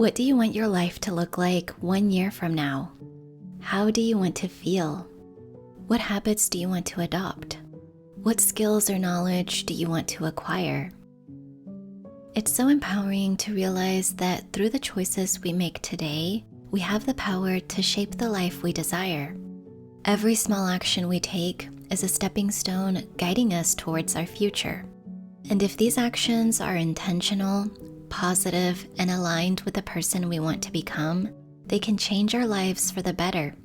What do you want your life to look like 1 year from now? How do you want to feel? What habits do you want to adopt? What skills or knowledge do you want to acquire? It's so empowering to realize that through the choices we make today, we have the power to shape the life we desire. Every small action we take is a stepping stone guiding us towards our future. And if these actions are intentional, positive, and aligned with the person we want to become, they can change our lives for the better.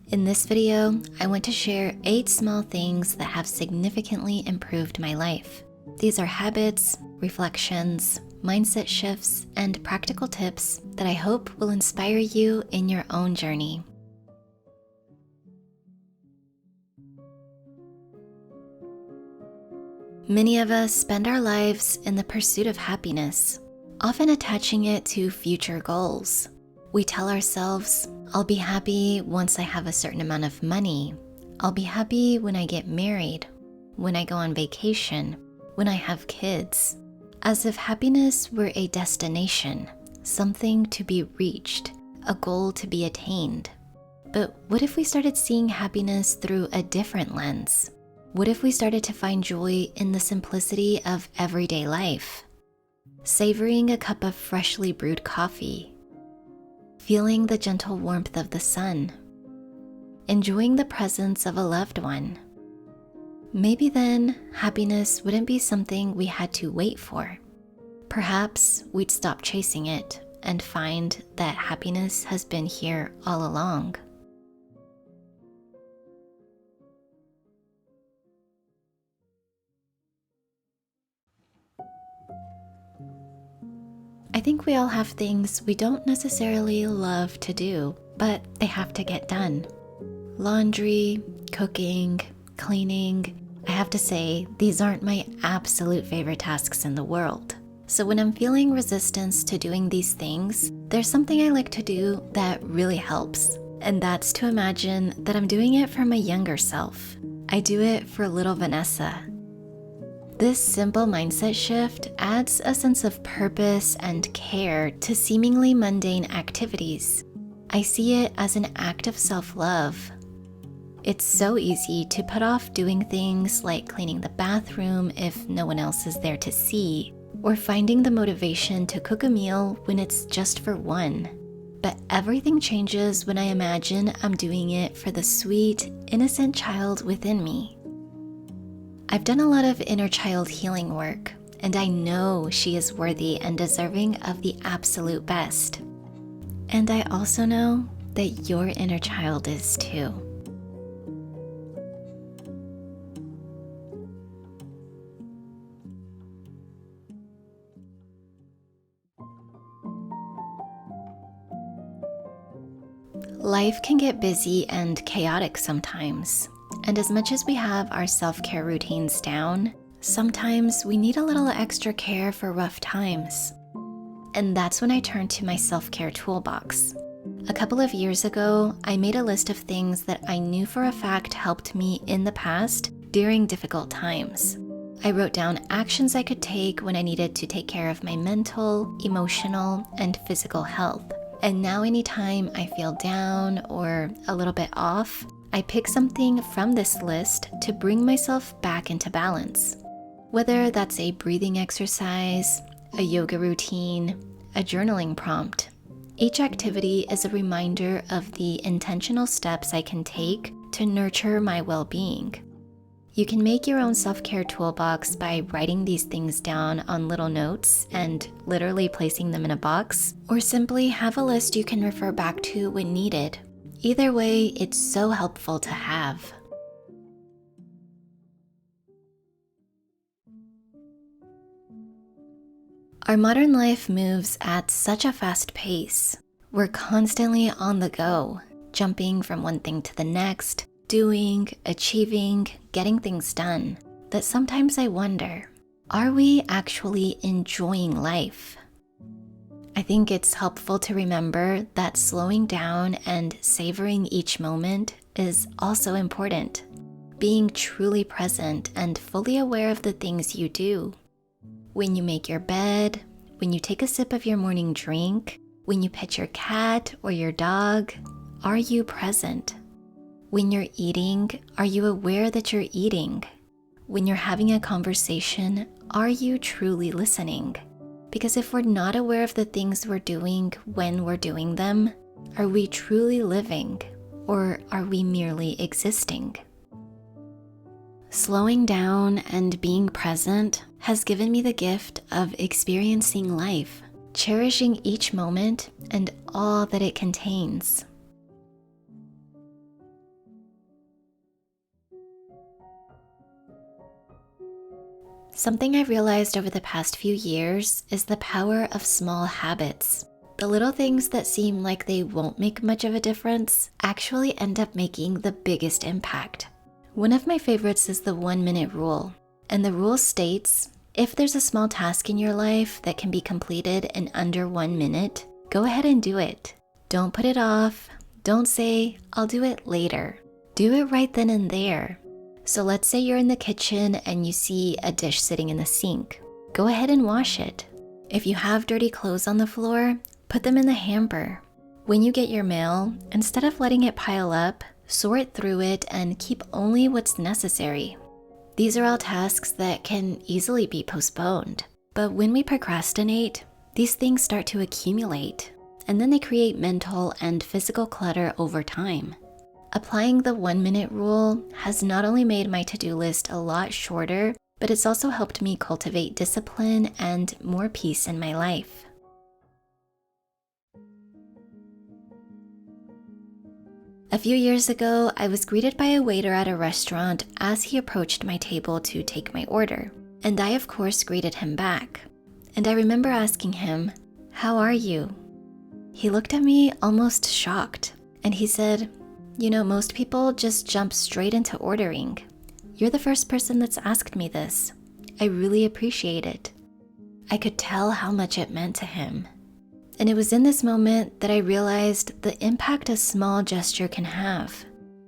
In this video, I want to share 8 small things that have significantly improved my life. These are habits, reflections, mindset shifts, and practical tips that I hope will inspire you in your own journey. Many of us spend our lives in the pursuit of happiness, often attaching it to future goals. We tell ourselves, I'll be happy once I have a certain amount of money. I'll be happy when I get married, when I go on vacation, when I have kids. As if happiness were a destination, something to be reached, a goal to be attained. But what if we started seeing happiness through a different lens? What if we started to find joy in the simplicity of everyday life? Savoring a cup of freshly brewed coffee, feeling the gentle warmth of the sun, enjoying the presence of a loved one. Maybe then happiness wouldn't be something we had to wait for. Perhaps we'd stop chasing it and find that happiness has been here all along. I think we all have things we don't necessarily love to do, but they have to get done. Laundry, cooking, cleaning. I have to say, these aren't my absolute favorite tasks in the world. So when I'm feeling resistance to doing these things, there's something I like to do that really helps. And that's to imagine that I'm doing it for my younger self. I do it for little Vanessa. This simple mindset shift adds a sense of purpose and care to seemingly mundane activities. I see it as an act of self-love. It's so easy to put off doing things like cleaning the bathroom if no one else is there to see, or finding the motivation to cook a meal when it's just for one. But everything changes when I imagine I'm doing it for the sweet, innocent child within me. I've done a lot of inner child healing work, and I know she is worthy and deserving of the absolute best. And I also know that your inner child is too. Life can get busy and chaotic sometimes. And as much as we have our self-care routines down, sometimes we need a little extra care for rough times. And that's when I turn to my self-care toolbox. A couple of years ago, I made a list of things that I knew for a fact helped me in the past during difficult times. I wrote down actions I could take when I needed to take care of my mental, emotional, and physical health. And now anytime I feel down or a little bit off, I pick something from this list to bring myself back into balance. Whether that's a breathing exercise, a yoga routine, a journaling prompt, each activity is a reminder of the intentional steps I can take to nurture my well-being. You can make your own self-care toolbox by writing these things down on little notes and literally placing them in a box, or simply have a list you can refer back to when needed. Either way, it's so helpful to have. Our modern life moves at such a fast pace. We're constantly on the go, jumping from one thing to the next, doing, achieving, getting things done, that sometimes I wonder, are we actually enjoying life? I think it's helpful to remember that slowing down and savoring each moment is also important. Being truly present and fully aware of the things you do. When you make your bed, when you take a sip of your morning drink, when you pet your cat or your dog, are you present? When you're eating, are you aware that you're eating? When you're having a conversation, are you truly listening? Because if we're not aware of the things we're doing when we're doing them, are we truly living or are we merely existing? Slowing down and being present has given me the gift of experiencing life, cherishing each moment and all that it contains. Something I've realized over the past few years is the power of small habits. The little things that seem like they won't make much of a difference actually end up making the biggest impact. One of my favorites is the 1-minute rule. And the rule states, if there's a small task in your life that can be completed in under 1 minute, go ahead and do it. Don't put it off. Don't say, I'll do it later. Do it right then and there. So let's say you're in the kitchen and you see a dish sitting in the sink. Go ahead and wash it. If you have dirty clothes on the floor, put them in the hamper. When you get your mail, instead of letting it pile up, sort through it and keep only what's necessary. These are all tasks that can easily be postponed. But when we procrastinate, these things start to accumulate, and then they create mental and physical clutter over time. Applying the 1-minute rule has not only made my to-do list a lot shorter, but it's also helped me cultivate discipline and more peace in my life. A few years ago, I was greeted by a waiter at a restaurant as he approached my table to take my order, and I of course greeted him back. And I remember asking him, "How are you?" He looked at me almost shocked, and he said, "You know, most people just jump straight into ordering. You're the first person that's asked me this. I really appreciate it." I could tell how much it meant to him. And it was in this moment that I realized the impact a small gesture can have.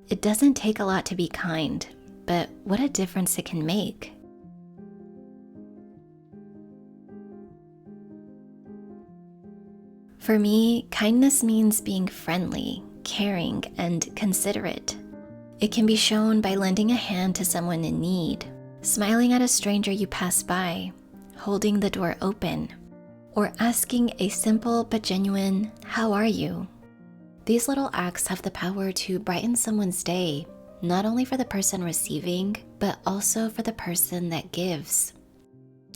It doesn't take a lot to be kind, but what a difference it can make. For me, kindness means being friendly, caring, and considerate. It can be shown by lending a hand to someone in need, smiling at a stranger you pass by, holding the door open, or asking a simple but genuine, "How are you?" These little acts have the power to brighten someone's day, not only for the person receiving, but also for the person that gives.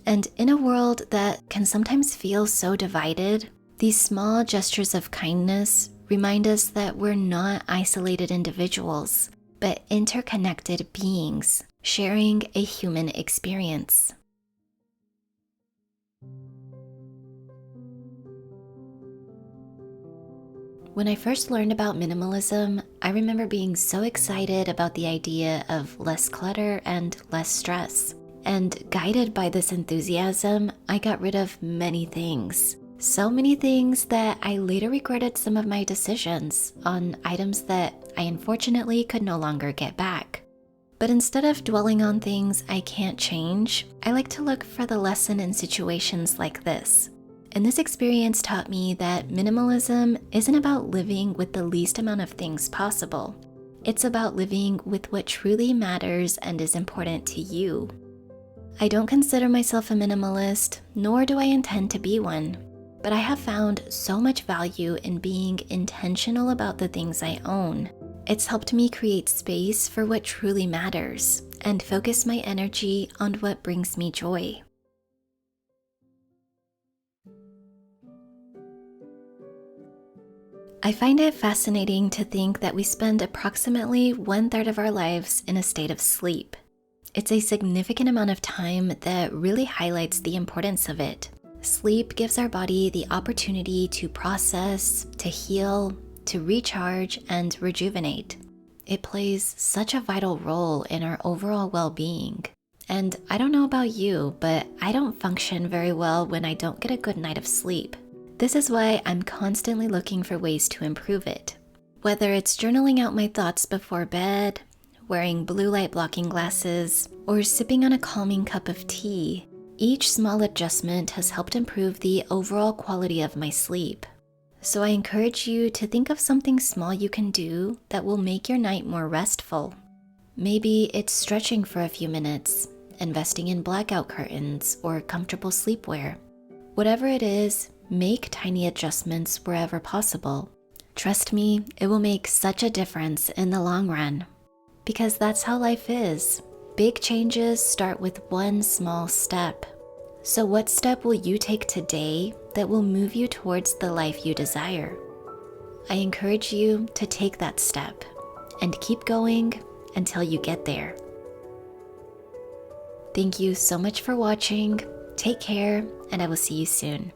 And in a world that can sometimes feel so divided, these small gestures of kindness remind us that we're not isolated individuals, but interconnected beings sharing a human experience. When I first learned about minimalism, I remember being so excited about the idea of less clutter and less stress. And guided by this enthusiasm, I got rid of many things. So many things that I later regretted some of my decisions on items that I unfortunately could no longer get back. But instead of dwelling on things I can't change, I like to look for the lesson in situations like this. And this experience taught me that minimalism isn't about living with the least amount of things possible. It's about living with what truly matters and is important to you. I don't consider myself a minimalist, nor do I intend to be one. But I have found so much value in being intentional about the things I own. It's helped me create space for what truly matters and focus my energy on what brings me joy. I find it fascinating to think that we spend approximately 1/3 of our lives in a state of sleep. It's a significant amount of time that really highlights the importance of it. Sleep gives our body the opportunity to process, to heal, to recharge, and rejuvenate. It plays such a vital role in our overall well-being. And I don't know about you, but I don't function very well when I don't get a good night of sleep. This is why I'm constantly looking for ways to improve it. Whether it's journaling out my thoughts before bed, wearing blue light blocking glasses, or sipping on a calming cup of tea, Each small adjustment has helped improve the overall quality of my sleep. So I encourage you to think of something small you can do that will make your night more restful. Maybe it's stretching for a few minutes, investing in blackout curtains, or comfortable sleepwear. Whatever it is, make tiny adjustments wherever possible. Trust me, it will make such a difference in the long run. Because that's how life is. Big changes start with one small step. So what step will you take today that will move you towards the life you desire? I encourage you to take that step and keep going until you get there. Thank you so much for watching. Take care, and I will see you soon.